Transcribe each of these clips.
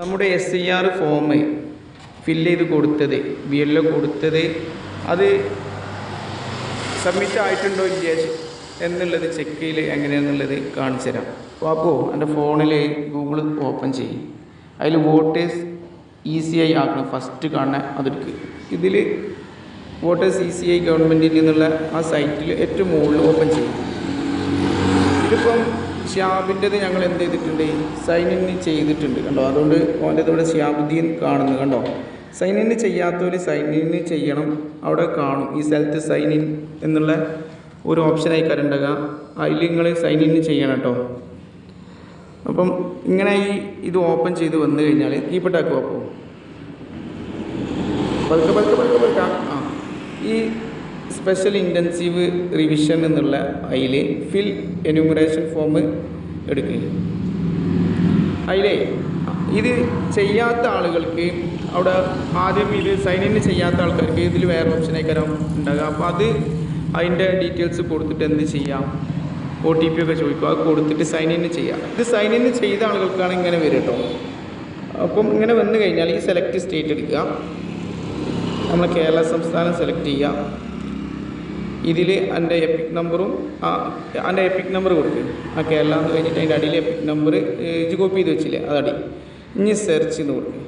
നമ്മുടെ SIR form fill ചെയ്ത് കൊടുത്തത് BLO കൊടുത്തത് അത് സബ്മിറ്റ് ആയിട്ടുണ്ടോ ഇല്ല എന്നുള്ളത് ചെക്ക് ചെയ്യൽ എങ്ങനെയാണെന്നുള്ളത് കാണിച്ചു തരാം. അപ്പോൾ എൻ്റെ ഫോണിൽ ഗൂഗിൾ ഓപ്പൺ ചെയ്യും. അതിൽ വോട്ടേഴ്സ് ECI ആക്കണം. ഫസ്റ്റ് കാണുന്ന അതെടുക്കുക. ഇതിൽ വോട്ടേഴ്സ് ECI ഗവൺമെൻറ്റിൽ നിന്നുള്ള ആ സൈറ്റിൽ ഏറ്റവും മുകളിൽ ഓപ്പൺ ചെയ്യും. ഇതിപ്പം ഷിയാബിൻ്റെത് ഞങ്ങൾ എന്ത് ചെയ്തിട്ടുണ്ട്, സൈൻ ഇൻ ചെയ്തിട്ടുണ്ട് കണ്ടോ. അതുകൊണ്ട് ഓൻ്റെ ഇവിടെ ഷിയാബുദ്ദീൻ കാണുന്നു കണ്ടോ. സൈൻ ഇൻ ചെയ്യാത്തവർ സൈൻ ഇൻ ചെയ്യണം. അവിടെ കാണും ഈ സ്ഥലത്ത് സൈൻ ഇൻ എന്നുള്ള ഒരു ഓപ്ഷനായി കരണ്ടുക. അതിൽ നിങ്ങൾ സൈൻ ഇൻ ചെയ്യണം കേട്ടോ. അപ്പം ഇങ്ങനെ ഇത് ഓപ്പൺ ചെയ്ത് വന്നു കഴിഞ്ഞാൽ കീപ്പട്ടാക്കുക. അപ്പോൾ പതുക്കെ ഈ സ്പെഷ്യൽ ഇൻറ്റൻസീവ് റിവിഷൻ എന്നുള്ള അതിൽ ഫിൽ എന്യൂമറേഷൻ ഫോം എടുക്കുക. അതിലേ ഇത് ചെയ്യാത്ത ആളുകൾക്ക് അവിടെ ആദ്യം ഇത് സൈൻ ഇൻ ചെയ്യാത്ത ആൾക്കാർക്ക് ഇതിൽ വേറെ ഓപ്ഷനായി കരം ഉണ്ടാകുക. അപ്പോൾ അത് അതിൻ്റെ ഡീറ്റെയിൽസ് കൊടുത്തിട്ട് എന്ത് ചെയ്യാം, OTP ഒക്കെ ചോദിക്കുക. അത് കൊടുത്തിട്ട് സൈൻ ഇൻ ചെയ്യാം. ഇത് സൈൻ ഇൻ ചെയ്ത ആളുകൾക്കാണ് ഇങ്ങനെ വരും കേട്ടോ. അപ്പം ഇങ്ങനെ വന്നു കഴിഞ്ഞാൽ ഈ സെലക്ട് സ്റ്റേറ്റ് എടുക്കുക. നമ്മൾ കേരള സംസ്ഥാനം സെലക്ട് ചെയ്യുക. ഇതിൽ എൻ്റെ എപ്പിക് നമ്പറും എൻ്റെ എപ്പിക് നമ്പർ കൊടുക്കുക. ആ കേരള എന്ന് കഴിഞ്ഞിട്ട് അതിൻ്റെ അടിയിൽ എപ്പിക് നമ്പർ ഇത് കോപ്പി ചെയ്ത് വെച്ചില്ലേ അതടി. ഇനി സെർച്ച് എന്ന് കൊടുക്കുക.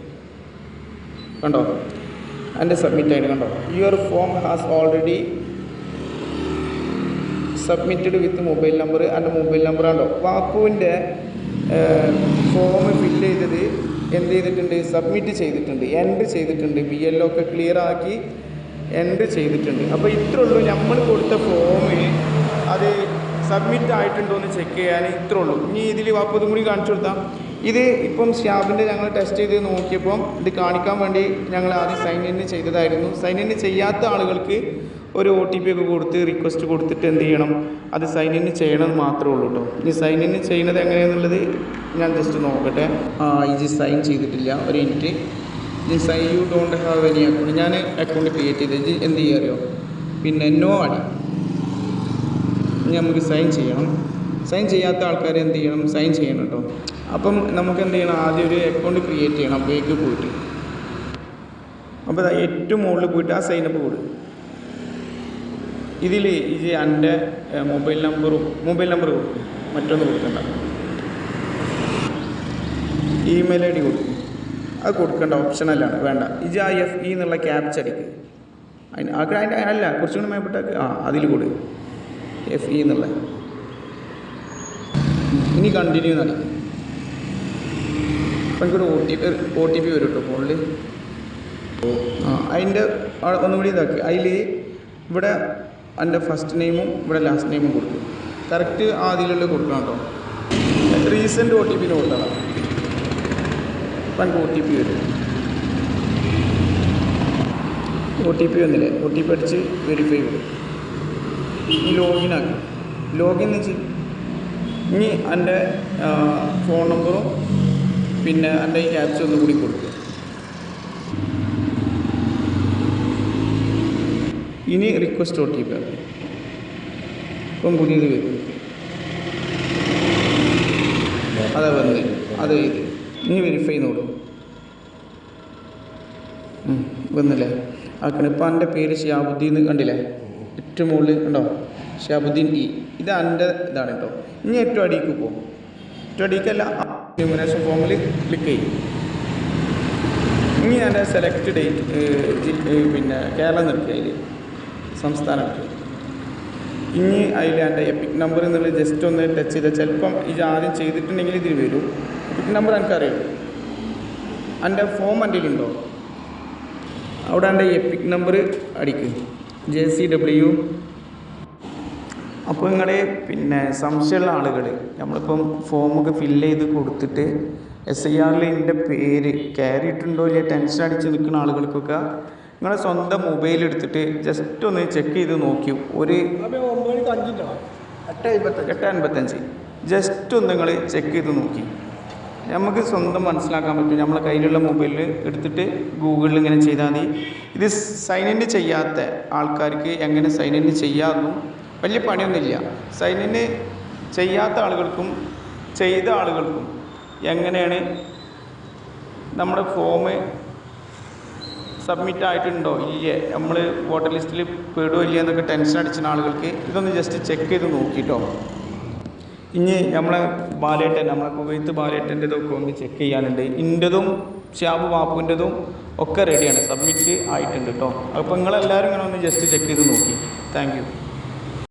കണ്ടോ എൻ്റെ സബ്മിറ്റ് ആയിട്ട് കണ്ടോ. Your form has already submitted with mobile number. എൻ്റെ മൊബൈൽ നമ്പർ കണ്ടോ. വാപ്പുവിൻ്റെ ഫോം ഫില്ല് ചെയ്തത് എന്ത് ചെയ്തിട്ടുണ്ട്, സബ്മിറ്റ് ചെയ്തിട്ടുണ്ട്, എൻട്രി ചെയ്തിട്ടുണ്ട്. BLO ഒക്കെ ക്ലിയർ ആക്കി എൻട്രി ചെയ്തിട്ടുണ്ട്. അപ്പോൾ ഇത്രേ ഉള്ളൂ. നമ്മൾ കൊടുത്ത ഫോം അത് സബ്മിറ്റ് ആയിട്ടുണ്ടോ എന്ന് ചെക്ക് ചെയ്യാൻ ഇത്രേ ഉള്ളൂ. ഇനി ഇതിൽ വാപ്പ് ഇതും കൂടി കാണിച്ചു കൊടുത്താൽ ഇത് ഇപ്പം ഷിയാബിൻ്റെ ഞങ്ങൾ ടെസ്റ്റ് ചെയ്ത് നോക്കിയപ്പം ഇത് കാണിക്കാൻ വേണ്ടി ഞങ്ങൾ ആദ്യം സൈൻ ഇൻ ചെയ്തതായിരുന്നു. സൈൻ ഇൻ ചെയ്യാത്ത ആളുകൾക്ക് ഒരു OTP ഒക്കെ കൊടുത്ത് റിക്വസ്റ്റ് കൊടുത്തിട്ട് എന്ത് ചെയ്യണം, അത് സൈൻ ഇൻ ചെയ്യണമെന്ന് മാത്രമേ ഉള്ളൂ കേട്ടോ. ഇനി സൈൻ ഇൻ ചെയ്യുന്നത് എങ്ങനെയാണെന്നുള്ളത് ഞാൻ ജസ്റ്റ് നോക്കട്ടെ. ഇത് സൈൻ ചെയ്തിട്ടില്ല, ഒരു minute. You don't have any account. ഞാൻ അക്കൗണ്ട് ക്രിയേറ്റ് ചെയ്ത് എന്ത് ചെയ്യുക അറിയോ, പിന്നെ നോ അടി. ഇനി നമുക്ക് സൈൻ ചെയ്യണം. സൈൻ ചെയ്യാത്ത ആൾക്കാർ എന്ത് ചെയ്യണം, സൈൻ ചെയ്യണം കേട്ടോ. അപ്പം നമുക്ക് എന്ത് ചെയ്യണം, ആദ്യം ഒരു അക്കൗണ്ട് ക്രിയേറ്റ് ചെയ്യണം. അപ്പോഴേക്ക് പോയിട്ട് അപ്പോൾ ഏറ്റവും മുകളിൽ പോയിട്ട് ആ സൈനപ്പ് കൊടുക്കും. ഇതിൽ ഇത് എൻ്റെ മൊബൈൽ നമ്പർ കൊടുക്കും. മറ്റൊന്ന് കൊടുക്കണ്ട. ഇമെയിൽ ID കൊടുക്കും. അത് കൊടുക്കേണ്ട ഓപ്ഷനല്ലാണ്, വേണ്ട. ഇത് ആ FE എന്നുള്ള ക്യാപ്ച അടിക്കുക. അതിൻ്റെ അല്ല കുറച്ചും കൂടി മേപ്പെട്ടാക്ക് അതിൽ കൊടുക്കും FE എന്നുള്ള. ഇനി കണ്ടിന്യൂ നടിക്കും. അപ്പം എനിക്കൊരു OTP വരും കേട്ടോ ഫോണിൽ. അതിൻ്റെ ഒന്നുകൂടി ഇതാക്കി. അതിൽ ഇവിടെ എൻ്റെ ഫസ്റ്റ് നെയിമും ഇവിടെ ലാസ്റ്റ് നെയിമും കൊടുക്കും. കറക്റ്റ് അതിലുള്ള കൊടുക്കണം കേട്ടോ. റീസെൻറ്റ് OTP കൊടുക്കണം. അപ്പം എനിക്ക് OTP വരും. OTP വന്നില്ലേ, OTP അടിച്ച് വെരിഫൈ കൊടുക്കും. ഈ ലോഗിനാക്കി. ലോഗിൻ എന്ന് വെച്ച് ഇനി എൻ്റെ ഫോൺ നമ്പറും പിന്നെ എൻ്റെ ഈ ക്യാപ്ച ഒന്നും കൂടി കൊടുക്കും. ഇനി റിക്വസ്റ്റ് OTP ആക്കി. ഇപ്പം പുതിയത് വരും. അതാ വന്നത്, അത് ഇത് ഇനി വെരിഫൈ നോക്കും. വന്നില്ലേ ആക്കണം. ഇപ്പം എൻ്റെ പേര് ഷിയാബുദ്ദീൻ കണ്ടില്ലേ, ഏറ്റവും മുകളിൽ കണ്ടോ ഷിയാബുദ്ദീൻ E. ഇത് എൻ്റെ ഇതാണ് കേട്ടോ. ഇനി ഏറ്റവും അടിക്ക് പോകും. ഏറ്റവും അടിക്കല്ല, എന്യൂമറേഷൻ ഫോമിൽ ക്ലിക്ക് ചെയ്യും. ഇനി എൻ്റെ സെലക്ട് ഡേറ്റ് പിന്നെ കേരളം നിർത്തുക. അതിൽ സംസ്ഥാനം എടുക്കുക. ഇനി അതിൽ എൻ്റെ എപ്പിക് നമ്പർ എന്നുള്ളത് ജസ്റ്റ് ഒന്ന് ടച്ച് ചെയ്താൽ ചിലപ്പം ഇത് ആദ്യം ചെയ്തിട്ടുണ്ടെങ്കിൽ ഇതിൽ വരും. എപ്പിക് നമ്പർ എനിക്കറിയാം. എൻ്റെ ഫോം എൻ്റെ ഉണ്ടോ, അവിടെ എൻ്റെ എപ്പിക് നമ്പർ അടിക്കുക JCW. അപ്പോൾ നിങ്ങളുടെ പിന്നെ സംശയമുള്ള ആളുകൾ നമ്മളിപ്പം ഫോമൊക്കെ ഫില്ല് ചെയ്ത് കൊടുത്തിട്ട് SIRൽ എൻ്റെ പേര് കയറിയിട്ടുണ്ടോ ഇല്ല ടെൻഷൻ അടിച്ച് നിൽക്കുന്ന ആളുകൾക്കൊക്കെ നിങ്ങളെ സ്വന്തം മൊബൈൽ എടുത്തിട്ട് ജസ്റ്റ് ഒന്ന് ചെക്ക് ചെയ്ത് നോക്കി. ഒരു 8:55 ജസ്റ്റ് ഒന്ന് നിങ്ങൾ ചെക്ക് ചെയ്ത് നോക്കി. നമുക്ക് സ്വന്തം മനസ്സിലാക്കാൻ പറ്റും. നമ്മളെ കയ്യിലുള്ള മൊബൈലിൽ എടുത്തിട്ട് ഗൂഗിളിൽ ഇങ്ങനെ ചെയ്താൽ മതി. ഇത് സൈൻ ഇൻ ചെയ്യാത്ത ആൾക്കാർക്ക് എങ്ങനെ സൈൻ ഇൻ ചെയ്യാമെന്നും വലിയ പണിയൊന്നുമില്ല. സൈൻ ഇൻ ചെയ്യാത്ത ആളുകൾക്കും ചെയ്ത ആളുകൾക്കും എങ്ങനെയാണ് നമ്മുടെ ഫോം സബ്മിറ്റ് ആയിട്ടുണ്ടോ ഇല്ലേ, നമ്മൾ വോട്ടർ ലിസ്റ്റിൽ പെടുമോ ഇല്ല എന്നൊക്കെ ടെൻഷൻ അടിച്ചിരുന്ന ആളുകൾക്ക് ഇതൊന്ന് ജസ്റ്റ് ചെക്ക് ചെയ്ത് നോക്കിയിട്ടോ. ഇനി നമ്മളെ ബാലേട്ടൻ, നമ്മളെ കുവൈത്ത് ബാലേട്ടൻ്റെതൊക്കെ ഒന്ന് ചെക്ക് ചെയ്യാനുണ്ട്. ഇൻ്റെതും ഷാബു ബാപ്പുവിൻ്റെതും ഒക്കെ റെഡിയാണ്, സബ്മിറ്റ് ആയിട്ടുണ്ട് കേട്ടോ. അപ്പോൾ നിങ്ങളെല്ലാവരും ഇങ്ങനെ ഒന്ന് ജസ്റ്റ് ചെക്ക് ചെയ്ത് നോക്കി. Thank you.